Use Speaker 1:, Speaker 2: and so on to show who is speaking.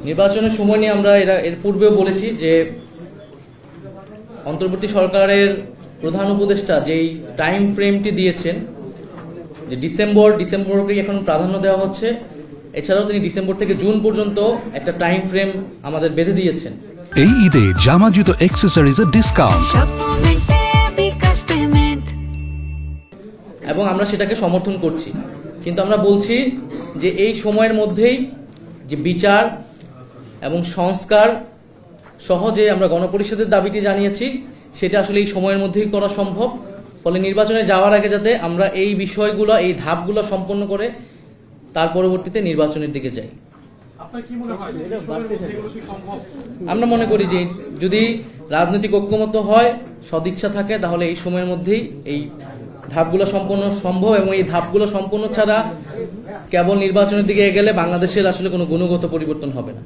Speaker 1: নির্বাচনের সময় নিয়ে আমরা এর পূর্বেও বলেছি যে অন্তর্বর্তী সরকারের প্রধান উপদেষ্টা যেই টাইম ফ্রেমটি দিয়েছেন যে ডিসেম্বরকে এখন প্রাধান্য দেওয়া হচ্ছে, এছাড়াও তিনি ডিসেম্বর থেকে জুন পর্যন্ত একটা টাইম ফ্রেম আমাদের বেঁধে দিয়েছেন।
Speaker 2: এই ঈদে জামা জুতো অ্যাক্সেসরিজের ডিসকাউন্ট
Speaker 1: এবং আমরা সেটাকে সমর্থন করছি, কিন্তু আমরা বলছি যে এই সময়ের মধ্যেই যে বিচার এবং সংস্কার সহ যে আমরা গণপরিষদের দাবিটি জানিয়েছি সেটা আসলে এই সময়ের মধ্যেই করা সম্ভব। ফলে নির্বাচনে যাওয়ার আগে যাতে আমরা এই বিষয়গুলো, এই ধাপগুলো সম্পন্ন করে তার পরবর্তীতে নির্বাচনের দিকে যাই। আমরা মনে করি যে যদি রাজনৈতিক ঐক্যমত্য হয়, সদিচ্ছা থাকে, তাহলে এই সময়ের মধ্যেই এই ধাপগুলো সম্পন্ন সম্ভব এবং এই ধাপগুলো সম্পন্ন ছাড়া কেবল নির্বাচনের দিকে এগেলে বাংলাদেশের আসলে কোনো গুণগত পরিবর্তন হবে না।